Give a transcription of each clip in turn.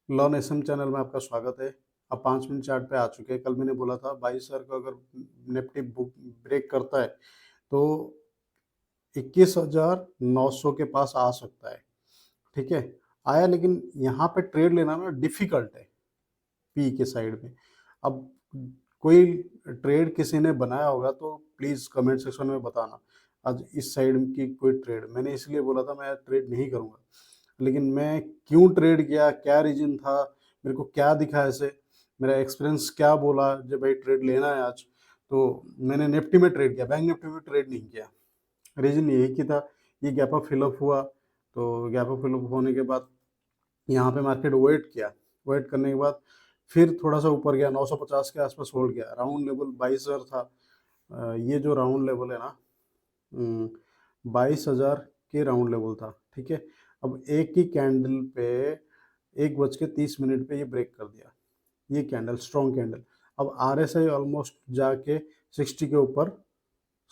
Learn SM channel में आपका स्वागत है। अब 5 मिनट चार्ट पे आ चुके हैं। कल मैंने बोला था 22,000 को अगर निफ्टी बुक ब्रेक करता है तो 21,900 के पास आ सकता है। ठीक है, आया, लेकिन यहाँ पे ट्रेड लेना ना डिफिकल्ट है पी के साइड में। अब कोई ट्रेड किसी ने बनाया होगा तो प्लीज कमेंट सेक्शन में बताना। आज इस साइड की कोई ट्रेड मैंने इसलिए बोला था मैं ट्रेड नहीं करूंगा, लेकिन मैं क्यों ट्रेड किया, क्या रीजन था, मेरे को क्या दिखा ऐसे, मेरा एक्सपीरियंस क्या बोला जब भाई ट्रेड लेना है आज। तो मैंने निफ्टी में ट्रेड किया, बैंक निफ्टी में ट्रेड नहीं किया। रीजन यही की था, ये गैप अप फिलअप हुआ, तो गैप अप फिलअप होने के बाद यहाँ पे मार्केट वेट किया। वेट करने के बाद फिर थोड़ा सा ऊपर गया, 950 के आसपास होल्ड गया। राउंड लेवल 22,000 था। ये जो राउंड लेवल है ना, 22,000 के राउंड लेवल था। ठीक है, अब एक ही कैंडल पे 1:30 पे ये ब्रेक कर दिया। ये कैंडल स्ट्रॉन्ग कैंडल। अब आरएसआई ऑलमोस्ट जाके 60 के ऊपर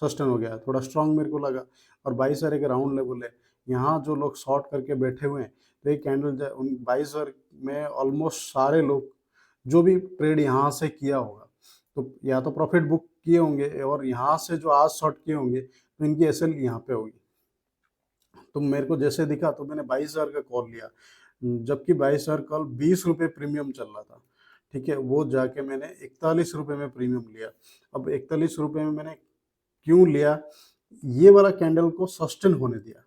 सस्टेन हो गया, थोड़ा स्ट्रॉन्ग मेरे को लगा। और 22,000 एक राउंड लेवल है। यहाँ जो लोग शॉर्ट करके बैठे हुए हैं, तो ये कैंडल उन 22,000 में ऑलमोस्ट सारे लोग जो भी ट्रेड यहाँ से किया होगा तो या तो प्रॉफिट बुक किए होंगे, और यहाँ से जो आज शॉर्ट किए होंगे तो इनकी एसएल यहाँ पे होगी। तो मेरे को जैसे दिखा तो मैंने 22,000 का कॉल लिया, जबकि 22,000 कॉल 20 रुपये प्रीमियम चल रहा था। ठीक है, वो जाके मैंने 41 रुपये में प्रीमियम लिया। अब 41 रुपये में मैंने क्यों लिया, ये वाला कैंडल को सस्टेन होने दिया।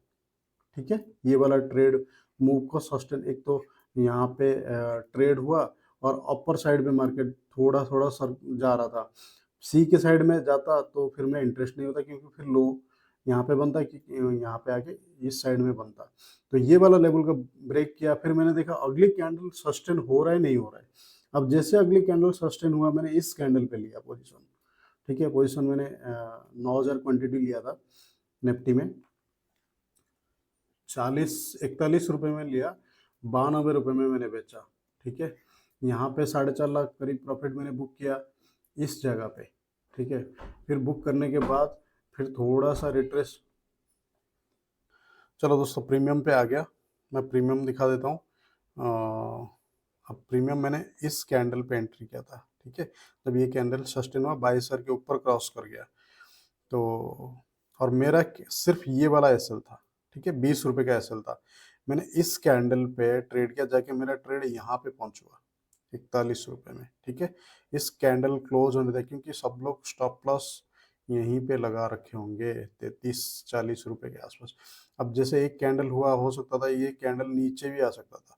ठीक है, ये वाला ट्रेड मूव को सस्टेन, एक तो यहाँ पे ट्रेड हुआ और अपर साइड में मार्केट थोड़ा थोड़ा सर जा रहा था। सी के साइड में जाता तो फिर मैं इंटरेस्ट नहीं होता, क्योंकि फिर लो यहाँ पे बनता कि यहाँ पे आके इस साइड में बनता। तो ये वाला लेवल का ब्रेक किया, फिर मैंने देखा अगली कैंडल सस्टेन हो रहा है नहीं हो रहा है। अब जैसे अगली कैंडल सस्टेन हुआ, मैंने इस कैंडल पे लिया पोजीशन। ठीक है, पोजीशन मैंने 9,000 क्वांटिटी लिया था निफ्टी में। 41 में लिया, 92 में मैंने बेचा। ठीक है, यहाँ पे 4.5 लाख करीब प्रॉफिट मैंने बुक किया इस जगह पे। ठीक है, फिर बुक करने के बाद फिर थोड़ा सा रिट्रेस। चलो दोस्तों, प्रीमियम पे आ गया। मैं प्रीमियम दिखा देता हूँ। अब प्रीमियम मैंने इस कैंडल पे एंट्री किया था। ठीक है, जब ये कैंडल सस्टेन हुआ 22,000 के ऊपर क्रॉस कर गया तो, और मेरा सिर्फ ये वाला एसएल था। ठीक है, 20 रुपए का एसएल था। मैंने इस कैंडल पे ट्रेड किया, जाके मेरा ट्रेड यहाँ पे पहुंच हुआ 41 रुपए में। ठीक है, इस कैंडल क्लोज होने तक, क्योंकि सब लोग स्टॉप लॉस यहीं पे लगा रखे होंगे 33-40 रुपए के आसपास। अब जैसे एक कैंडल हुआ, हो सकता था ये कैंडल नीचे भी आ सकता था,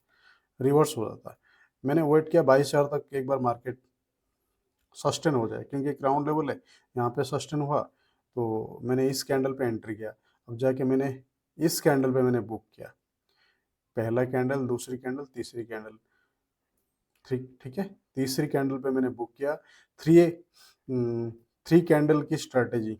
रिवर्स हो जाता। मैंने वेट किया 22,000 तक एक बार मार्केट सस्टेन हो जाए, क्योंकि एक राउंड लेवल है, यहाँ पे सस्टेन हुआ तो मैंने इस कैंडल पे एंट्री किया। अब जाके मैंने इस कैंडल पे मैंने बुक किया, पहला कैंडल, दूसरी कैंडल, तीसरी कैंडल। ठीक ठीक है, तीसरी कैंडल पे मैंने बुक किया। थ्री थ्री कैंडल की स्ट्रेटेजी,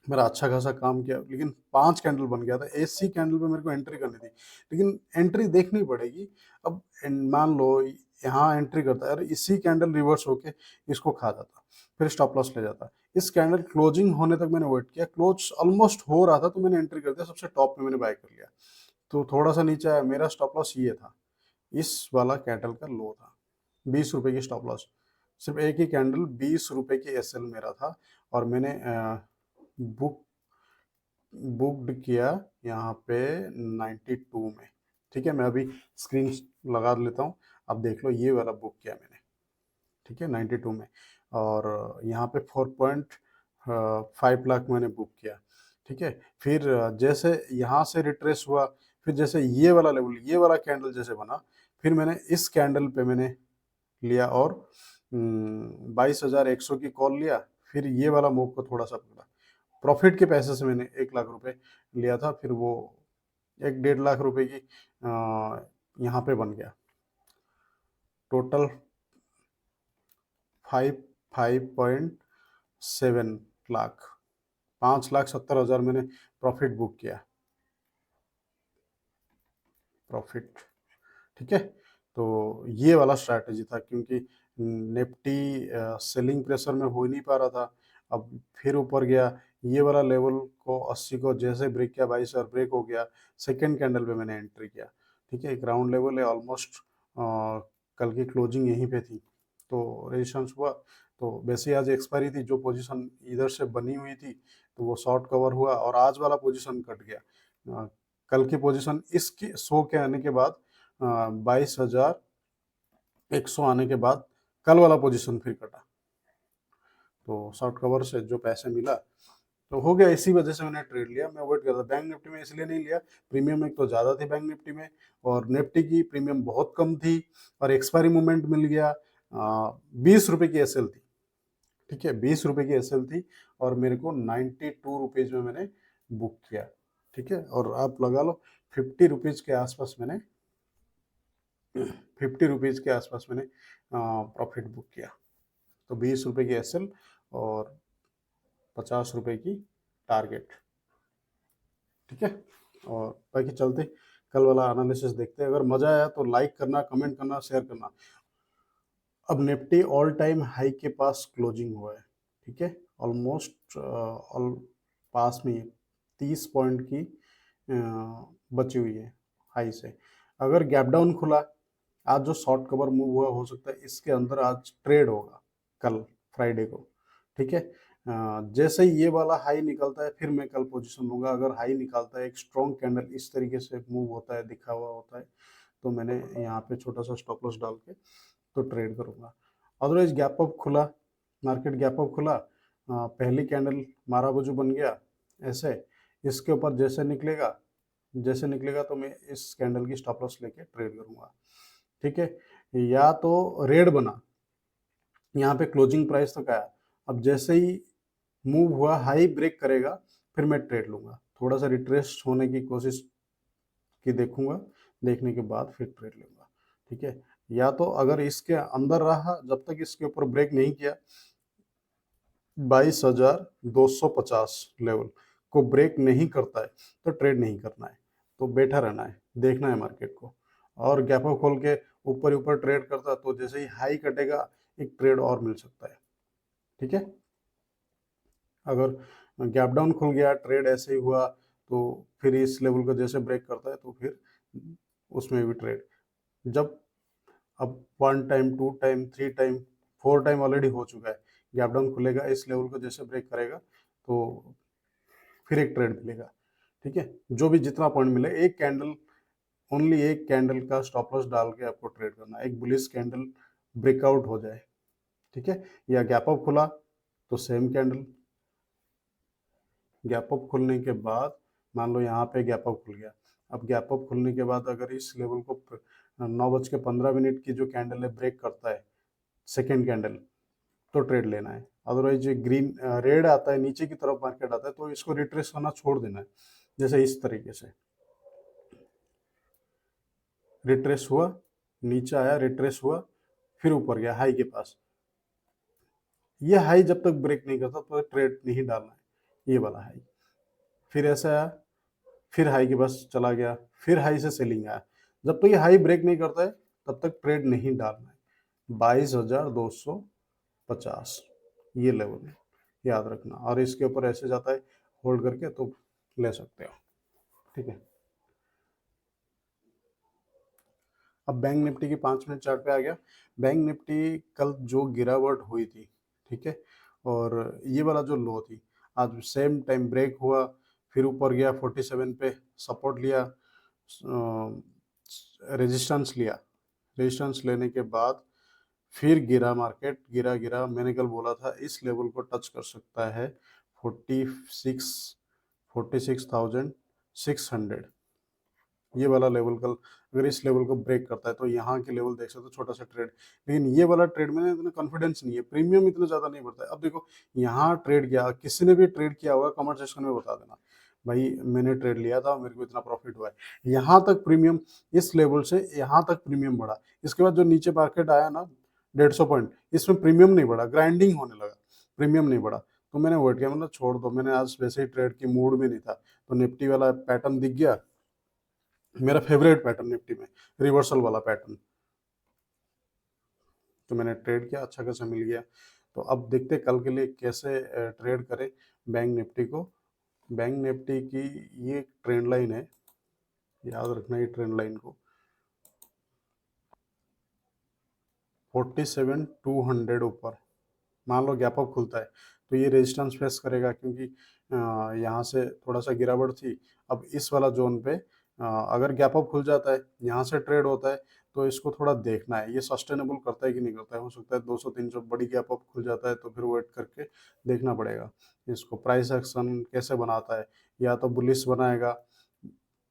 मेरा अच्छा खासा काम किया, लेकिन 5 कैंडल बन गया था। एसी कैंडल पे मेरे को एंट्री करनी थी, लेकिन एंट्री देखनी पड़ेगी। अब मान लो यहाँ एंट्री करता है, अरे इसी कैंडल रिवर्स होके इसको खा जाता, फिर स्टॉप लॉस ले जाता। इस कैंडल क्लोजिंग होने तक मैंने वेट किया, क्लोज ऑलमोस्ट हो रहा था तो मैंने एंट्री कर दिया, सबसे टॉप में मैंने बाय कर लिया। तो थोड़ा सा नीचे आया, मेरा स्टॉप लॉस ये था, इस वाला कैंडल का लो था, 20 रुपए की स्टॉप लॉस। सिर्फ एक ही कैंडल, 20 रुपए की एसएल मेरा था, और मैंने बुक बुक्ड किया यहाँ पे 92 में। ठीक है, मैं अभी स्क्रीन लगा लेता हूँ, आप देख लो, ये वाला बुक किया मैंने। ठीक है, 92 में, और यहाँ पे 4.5 लाख मैंने बुक किया। ठीक है, फिर जैसे यहाँ से रिट्रेस हुआ, फिर जैसे ये वाला लेवल, ये वाला कैंडल जैसे बना, फिर मैंने इस कैंडल पे मैंने लिया, और 22,100 की कॉल लिया। फिर ये वाला मूव को थोड़ा सा पकड़ा, प्रॉफिट के पैसे से मैंने 1 लाख रुपए लिया था, फिर वो 1-1.5 लाख रुपए की यहाँ पे बन गया, टोटल 5.7 लाख, 5,70,000 मैंने प्रॉफिट बुक किया, प्रॉफिट। ठीक है, तो ये वाला स्ट्रैटेजी था, क्योंकि निफ्टी सेलिंग प्रेशर में हो ही नहीं पा रहा था। अब फिर ऊपर गया, ये वाला लेवल को 80 को जैसे ब्रेक किया, 22,000 ब्रेक हो गया, सेकेंड कैंडल पे मैंने एंट्री किया। ठीक है, एक राउंड लेवल है, ऑलमोस्ट कल की क्लोजिंग यहीं पे थी, तो रेजिस्टेंस हुआ, तो वैसे ही आज एक्सपायरी थी, जो पोजीशन इधर से बनी हुई थी तो वो शॉर्ट कवर हुआ और आज वाला पोजीशन कट गया। कल की पोजीशन इसके 100 के आने के बाद 22,100 आने के बाद कल वाला पोजीशन फिर कटा, तो शॉर्ट कवर से जो पैसे मिला तो हो गया। इसी वजह से मैंने ट्रेड लिया। मैं वेट कर रहा था बैंक निफ्टी में, इसलिए नहीं लिया, प्रीमियम एक तो ज़्यादा थी बैंक निफ्टी में और निफ्टी की प्रीमियम बहुत कम थी और एक्सपायरी मूवमेंट मिल गया। 20 रुपए की एसएल थी, ठीक है, 20 रुपए की एसएल थी और मेरे को 92 रुपीज़ में मैंने बुक किया, ठीक है। और आप लगा लो 50 रुपीज़ के आसपास मैंने 50 रुपीज़ के आसपास मैंने प्रॉफिट बुक किया। तो 20 रुपए की एसएल और 50 रुपए की टारगेट, ठीक है। और बाकी चलते कल वाला एनालिसिस देखते हैं। अगर मजा आया तो लाइक करना, कमेंट करना, शेयर करना। अब निफ्टी ऑल टाइम हाई के पास क्लोजिंग हुआ है, ठीक है, ऑलमोस्ट ऑल पास में 30 पॉइंट की बची हुई है हाई से। अगर गैप डाउन खुला, आज जो शॉर्ट कवर मूव हुआ, हो सकता है इसके अंदर आज ट्रेड होगा कल फ्राइडे को, ठीक है। जैसे ही ये वाला हाई निकलता है फिर मैं कल पोजीशन लूंगा। अगर हाई निकालता है, एक स्ट्रॉन्ग कैंडल इस तरीके से मूव होता है, दिखा हुआ होता है, तो मैंने यहाँ पे छोटा सा स्टॉप लॉस डाल के तो ट्रेड करूंगा। अदरवाइज गैप अप खुला, मार्केट गैप अप खुला, पहली कैंडल मारा बाजू बन गया ऐसे, इसके ऊपर जैसे निकलेगा तो मैं इस कैंडल की स्टॉप लॉस लेके ट्रेड करूंगा, ठीक है। या तो रेड बना, यहाँ पे क्लोजिंग प्राइस तक आया, अब जैसे ही मूव हुआ हाई ब्रेक करेगा फिर मैं ट्रेड लूंगा, थोड़ा सा रिट्रेस होने की कोशिश की देखूंगा, देखने के बाद फिर ट्रेड लूंगा, ठीक है। या तो अगर इसके अंदर रहा, जब तक इसके ऊपर ब्रेक नहीं किया 22,250 लेवल को ब्रेक नहीं करता है तो ट्रेड नहीं करना है, तो बैठा रहना है, देखना है मार्केट को। और गैप अप खोल के ऊपर ऊपर ट्रेड करता तो जैसे ही हाई कटेगा एक ट्रेड और मिल सकता है, ठीक है। अगर गैप डाउन खुल गया, ट्रेड ऐसे ही हुआ, तो फिर इस लेवल को जैसे ब्रेक करता है तो फिर उसमें भी ट्रेड, जब अब 1 time 2 time 3 time 4 time already हो चुका है, गैप डाउन खुलेगा, इस लेवल को जैसे ब्रेक करेगा तो फिर एक ट्रेड मिलेगा, ठीक है। जो भी जितना पॉइंट मिले, एक कैंडल, ओनली एक कैंडल का स्टॉप लॉस डाल के आपको ट्रेड करना है। एक बुलिश कैंडल ब्रेकआउट हो जाए, ठीक है, या गैप अप खुला तो सेम कैंडल, गैप अप खुलने के बाद मान लो यहाँ पे गैप अप खुल गया, अब गैप अप खुलने के बाद अगर इस लेवल को 9:15 की जो कैंडल है ब्रेक करता है, सेकेंड कैंडल, तो ट्रेड लेना है। अदरवाइज ये ग्रीन रेड आता है, नीचे की तरफ मार्केट आता है, तो इसको रिट्रेस करना छोड़ देना है। जैसे इस तरीके से रिट्रेस हुआ, नीचे आया, रिट्रेस हुआ, फिर ऊपर गया हाई के पास, ये हाई जब तक ब्रेक नहीं करता तो ट्रेड नहीं डालना है, ये वाला हाई। फिर ऐसा आया, फिर हाई के पास चला गया, फिर हाई से सेलिंग आया, जब तक ये हाई ब्रेक नहीं करता है तब तक ट्रेड नहीं डालना है। 22,250 ये लेवल है, याद रखना। और इसके ऊपर ऐसे जाता है होल्ड करके तो ले सकते हो, ठीक है। अब बैंक निफ्टी की 5 मिनट चार्ट पे आ गया। बैंक निफ्टी कल जो गिरावट हुई थी, ठीक है, और ये वाला जो लो थी, आज सेम टाइम ब्रेक हुआ, फिर ऊपर गया 47 पे, सपोर्ट लिया, रेजिस्टेंस लिया, रेजिस्टेंस लेने के बाद फिर गिरा, मार्केट गिरा गिरा, मैंने कल बोला था इस लेवल को टच कर सकता है 46,600, ये वाला लेवल कल अगर इस लेवल को ब्रेक करता है तो यहाँ के लेवल देख सकते हो, छोटा सा ट्रेड। लेकिन ये वाला ट्रेड में इतना कॉन्फिडेंस नहीं है, प्रीमियम इतना ज़्यादा नहीं बढ़ता है। अब देखो यहाँ ट्रेड किया, किसी ने भी ट्रेड किया होगा कमेंट सेक्शन में बता देना, भाई मैंने ट्रेड लिया था मेरे को इतना प्रॉफिट हुआ है। यहाँ तक प्रीमियम, इस लेवल से यहाँ तक प्रीमियम बढ़ा, इसके बाद जो नीचे मार्केट आया ना 150 पॉइंट, इसमें प्रीमियम नहीं बढ़ा, ग्राइंडिंग होने लगा, प्रीमियम नहीं बढ़ा, तो मैंने वेट किया, मतलब छोड़ दो, मैंने आज वैसे ही ट्रेड की मूड में नहीं था। तो निफ्टी वाला पैटर्न दिख गया, मेरा फेवरेट पैटर्न निफ्टी में, रिवर्सल वाला पैटर्न, तो मैंने ट्रेड किया, अच्छा खासा मिल गया। तो अब देखते कल के लिए कैसे ट्रेड करें बैंक निफ्टी को। बैंक निफ्टी की ये ट्रेंड लाइन है, याद रखना ये ट्रेंड लाइन को। 47,200 ऊपर मान लो गैप अप खुलता है तो ये रेजिस्टेंस फेस करेगा, क्योंकि यहाँ से थोड़ा सा गिरावट थी। अब इस वाला जोन पे अगर गैप अप खुल जाता है, यहाँ से ट्रेड होता है, तो इसको थोड़ा देखना है ये सस्टेनेबल करता है कि नहीं करता है। हो सकता है 200-300 बड़ी गैप अप खुल जाता है, तो फिर वेट करके देखना पड़ेगा इसको प्राइस एक्शन कैसे बनाता है। या तो बुलिश बनाएगा,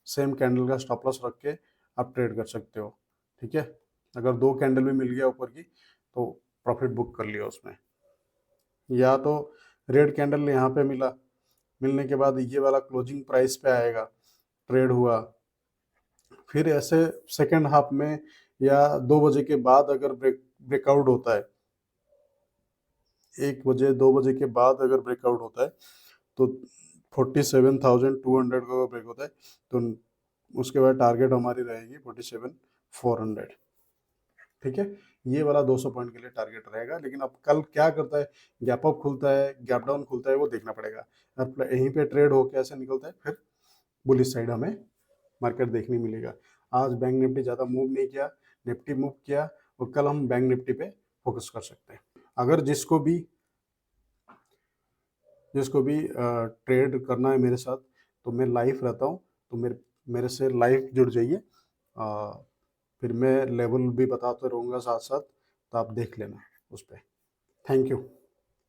सेम कैंडल का स्टॉप लॉस रख के आप ट्रेड कर सकते हो, ठीक है। अगर 2 कैंडल भी मिल गया ऊपर की तो प्रॉफिट बुक कर लिया उसमें। या तो रेड कैंडल यहाँ पे मिला, मिलने के बाद ये वाला क्लोजिंग प्राइस पे आएगा, ट्रेड हुआ, फिर ऐसे सेकेंड हाफ में या 2 बजे के बाद अगर ब्रेकआउट होता है, 1 बजे 2 बजे के बाद अगर ब्रेकआउट होता है तो 47,200 का ब्रेक होता है तो उसके बाद टारगेट हमारी रहेगी 47,400, ठीक है। ये वाला 200 पॉइंट के लिए टारगेट रहेगा। लेकिन अब कल क्या करता है, गैप अप खुलता है, गैप डाउन खुलता है, वो देखना पड़ेगा। अब यहीं पे ट्रेड होके ऐसे निकलता है, फिर बुलिश साइड हमें मार्केट देखने मिलेगा। आज बैंक निफ्टी ज़्यादा मूव नहीं किया, निफ्टी मूव किया, और कल हम बैंक निफ्टी पे फोकस कर सकते हैं। अगर जिसको भी ट्रेड करना है मेरे साथ, तो मैं लाइव रहता हूँ, तो मेरे से लाइव जुड़ जाइए। फिर मैं लेवल भी बताते रहूँगा साथ साथ, तो आप देख लेना उस पर। Thank you.